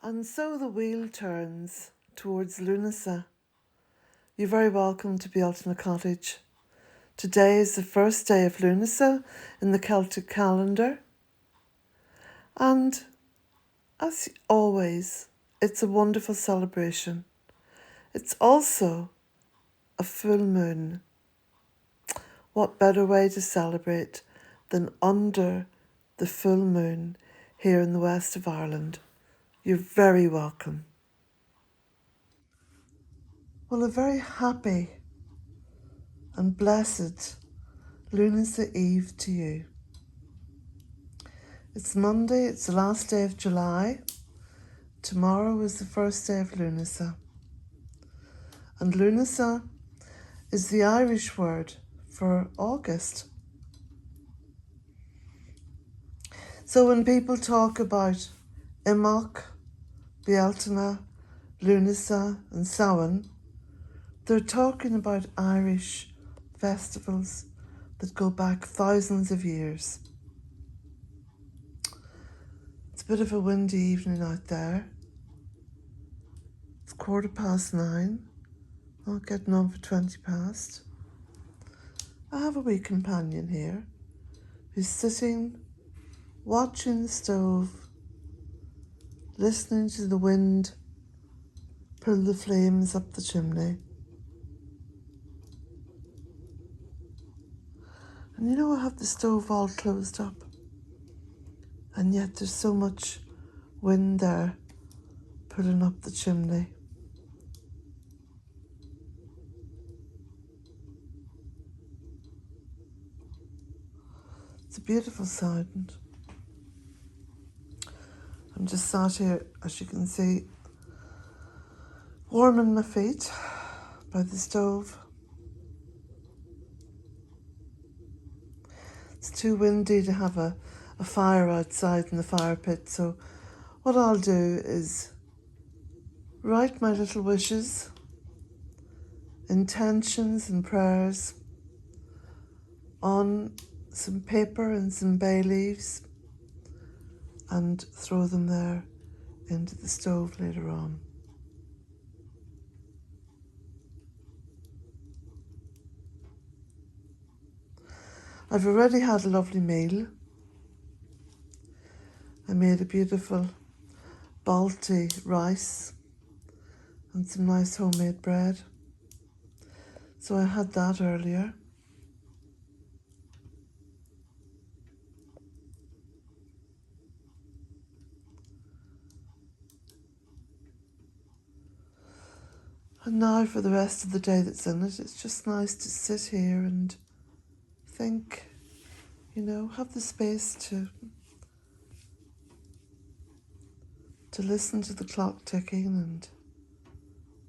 And so the wheel turns towards Lughnasadh. You're very welcome to Bealtaine Cottage. Today is the first day of Lughnasadh in the Celtic calendar. And as always, it's a wonderful celebration. It's also a full moon. What better way to celebrate than under the full moon here in the west of Ireland? You're very welcome. Well, a very happy and blessed Lughnasadh Eve to you. It's Monday, it's the last day of July. Tomorrow is the first day of Lughnasadh. And Lughnasadh is the Irish word for August. So when people talk about Imach, Bealtaine, Lughnasadh and Samhain, they're talking about Irish festivals that go back thousands of years. It's a bit of a windy evening out there. It's 9:15. I'll getting on for 20 past. I have a wee companion here who's sitting, watching the stove, listening to the wind pull the flames up the chimney. And you know, I have the stove all closed up, and yet there's so much wind there pulling up the chimney. It's a beautiful sound. I'm just sat here, as you can see, warming my feet by the stove. It's too windy to have a fire outside in the fire pit, so what I'll do is write my little wishes, intentions and prayers on some paper and some bay leaves and throw them there into the stove later on. I've already had a lovely meal. I made a beautiful Bealtaine rice and some nice homemade bread. So I had that earlier. And now for the rest of the day that's in it, it's just nice to sit here and think, you know, have the space to listen to the clock ticking and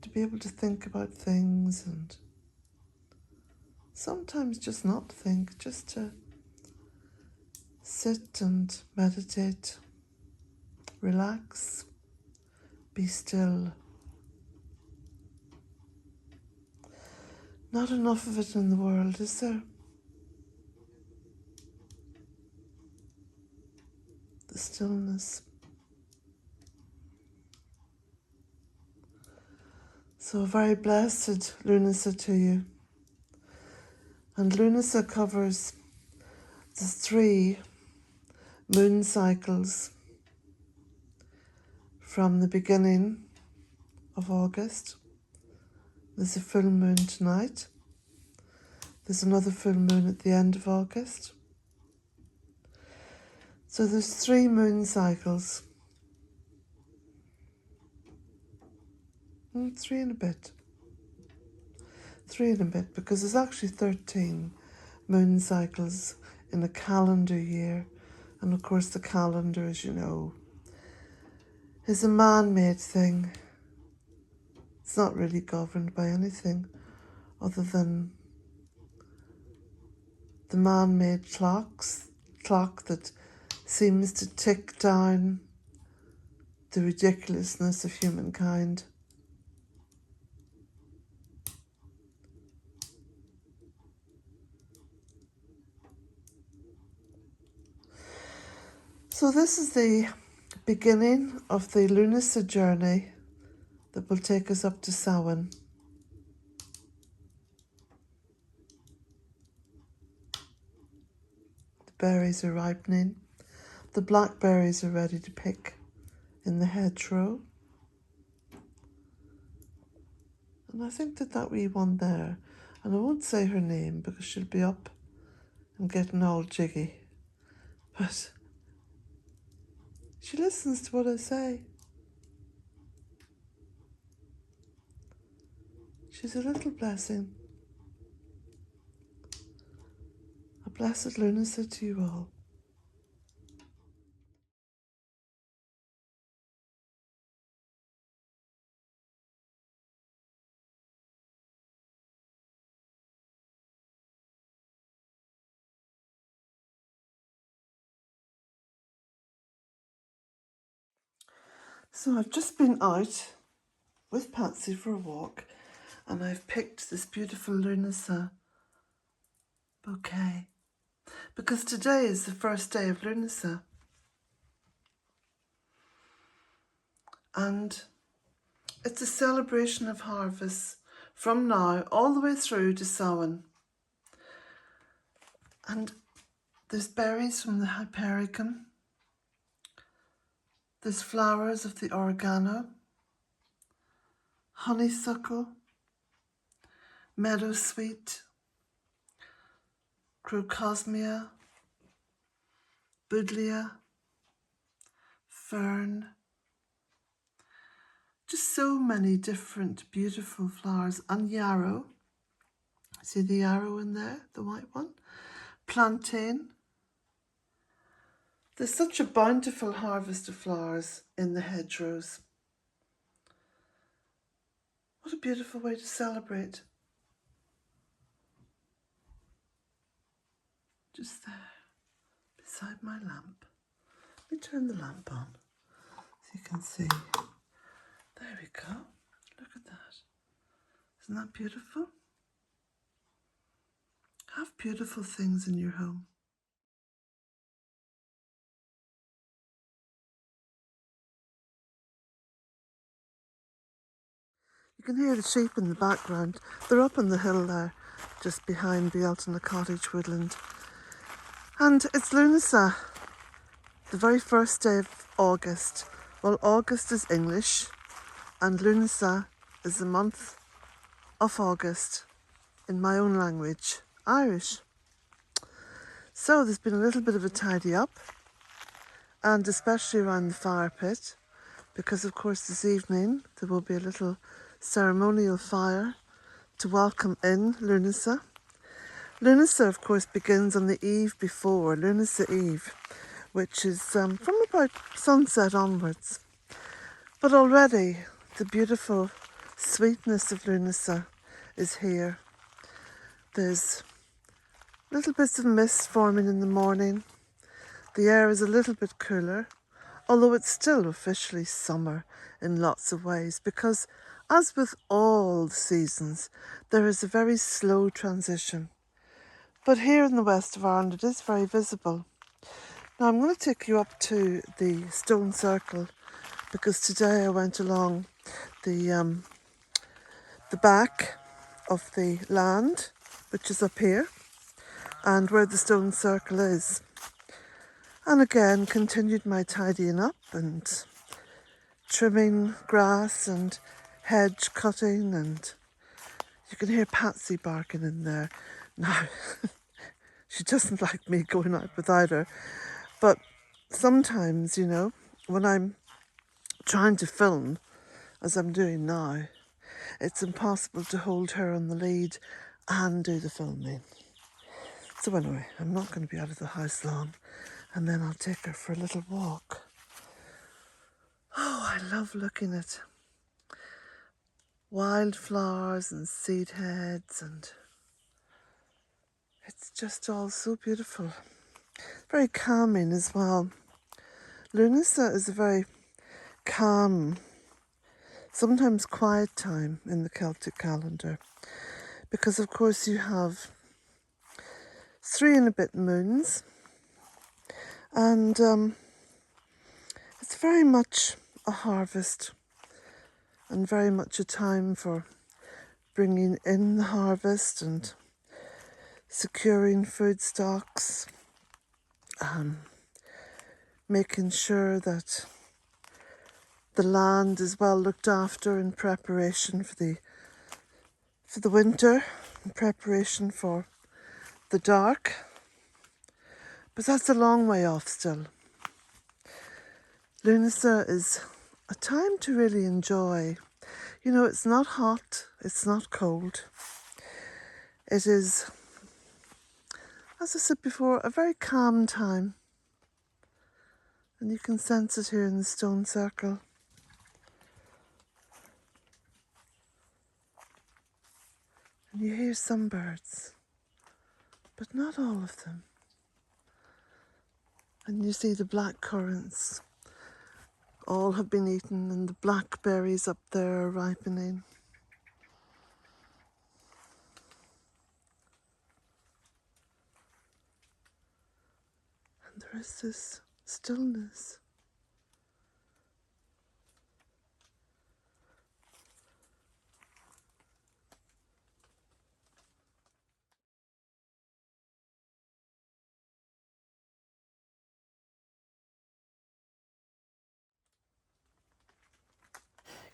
to be able to think about things and sometimes just not think, just to sit and meditate, relax, be still. Not enough of it in the world, is there? The stillness. So a very blessed Lughnasadh to you. And Lughnasadh covers the 3 moon cycles from the beginning of August. There's a full moon tonight. There's another full moon at the end of August. So there's 3 moon cycles. 3 and a bit. 3 and a bit, because there's actually 13 moon cycles in a calendar year. And of course the calendar, as you know, is a man-made thing. It's not really governed by anything other than the man-made clock that seems to tick down the ridiculousness of humankind. So this is the beginning of the Lughnasadh journey that will take us up to Samhain. The berries are ripening. The blackberries are ready to pick in the hedgerow. And I think that wee one there, and I won't say her name because she'll be up and getting all jiggy, but she listens to what I say. She's a little blessing. A blessed Lughnasadh to you all. So I've just been out with Patsy for a walk, and I've picked this beautiful Lughnasadh bouquet because today is the first day of Lughnasadh, and it's a celebration of harvest from now all the way through to Samhain. And there's berries from the hypericum, there's flowers of the oregano, honeysuckle, meadowsweet, crocosmia, buddleia, fern, just so many different beautiful flowers, and yarrow. See the yarrow in there, the white one? Plantain. There's such a bountiful harvest of flowers in the hedgerows. What a beautiful way to celebrate. Just there, beside my lamp. Let me turn the lamp on so you can see. There we go. Look at that. Isn't that beautiful? Have beautiful things in your home. You can hear the sheep in the background. They're up on the hill there, just behind Bealtaine Cottage woodland. And it's Lughnasadh, the very first day of August. Well, August is English, and Lughnasadh is the month of August in my own language, Irish. So there's been a little bit of a tidy up, and especially around the fire pit, because of course this evening there will be a little ceremonial fire to welcome in Lughnasadh. Lughnasadh, of course, begins on the eve before, Lughnasadh Eve, which is from about sunset onwards. But already the beautiful sweetness of Lughnasadh is here. There's little bits of mist forming in the morning. The air is a little bit cooler, although it's still officially summer in lots of ways, because as with all the seasons, there is a very slow transition. But here in the west of Ireland, it is very visible. Now I'm going to take you up to the stone circle, because today I went along the back of the land, which is up here, and where the stone circle is. And again, continued my tidying up and trimming grass and hedge cutting, and you can hear Patsy barking in there. Now, she doesn't like me going out without her, but sometimes, you know, when I'm trying to film, as I'm doing now, it's impossible to hold her on the lead and do the filming. So anyway, I'm not going to be out of the house long, and then I'll take her for a little walk. Oh, I love looking at wildflowers and seed heads, and it's just all so beautiful. Very calming as well. Lughnasadh is a very calm, sometimes quiet time in the Celtic calendar, because of course you have 3 and a bit moons, and It's very much a harvest and very much a time for bringing in the harvest and securing food stocks, making sure that the land is well looked after in preparation for the winter, in preparation for the dark. But that's a long way off still. Lughnasadh is a time to really enjoy. You know, it's not hot, it's not cold. It is, as I said before, a very calm time. And you can sense it here in the stone circle. And you hear some birds, but not all of them. And you see the black currants. All have been eaten and the blackberries up there are ripening. And there is this stillness.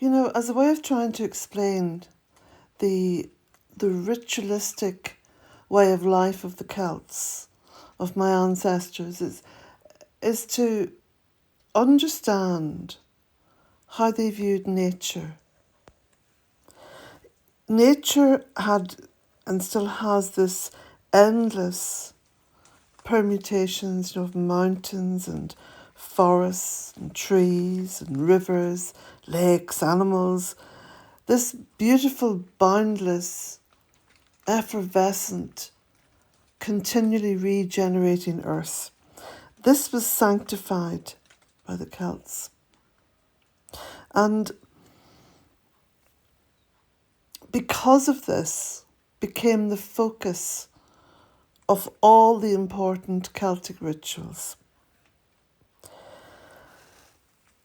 You know, as a way of trying to explain the ritualistic way of life of the Celts, of my ancestors, is to understand how they viewed nature. Nature had and still has this endless permutations, you know, of mountains and forests and trees and rivers, lakes, animals. This beautiful, boundless, effervescent, continually regenerating earth. This was sanctified by the Celts. And because of this, became the focus of all the important Celtic rituals.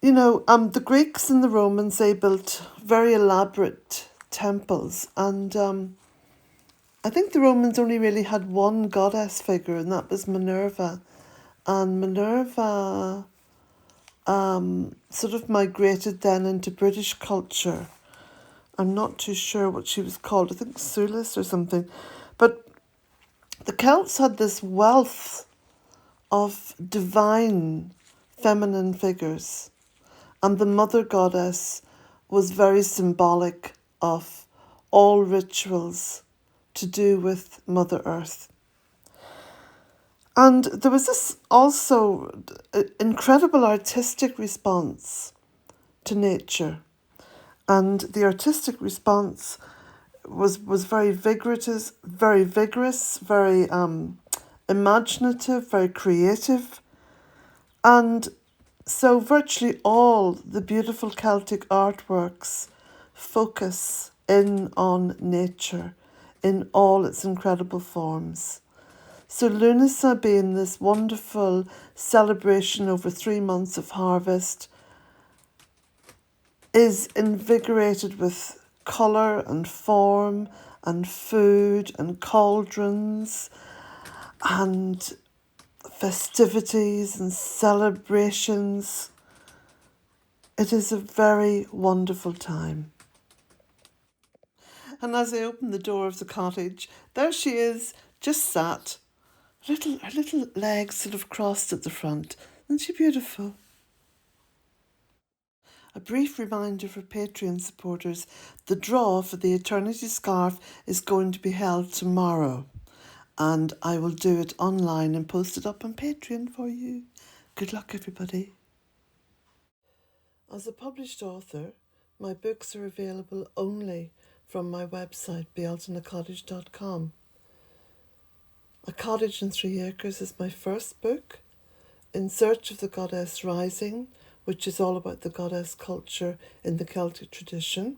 You know, the Greeks and the Romans, they built very elaborate temples, and I think the Romans only really had one goddess figure, and that was Minerva. And Minerva sort of migrated then into British culture. I'm not too sure what she was called. I think Sulis or something. But the Celts had this wealth of divine feminine figures. And the mother goddess was very symbolic of all rituals to do with Mother Earth. And there was this also incredible artistic response to nature. And the artistic response was very vigorous, very imaginative, very creative. And so virtually all the beautiful Celtic artworks focus in on nature in all its incredible forms. So Lughnasadh being this wonderful celebration over 3 months of harvest is invigorated with colour and form and food and cauldrons and festivities and celebrations. It is a very wonderful time. And as I open the door of the cottage, there she is, just sat, her little legs sort of crossed at the front. Isn't she beautiful? A brief reminder for Patreon supporters, the draw for the Eternity Scarf is going to be held tomorrow. And I will do it online and post it up on Patreon for you. Good luck, everybody. As a published author, my books are available only from my website, bealtainecottage.com. A Cottage in 3 Acres is my first book, In Search of the Goddess Rising, which is all about the goddess culture in the Celtic tradition.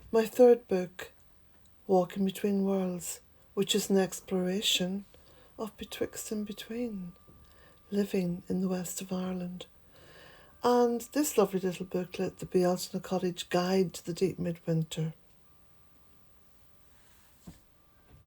My third book, Walking Between Worlds, which is an exploration of betwixt and between, living in the west of Ireland. and this lovely little booklet, the Bealtaine Cottage Guide to the Deep Midwinter.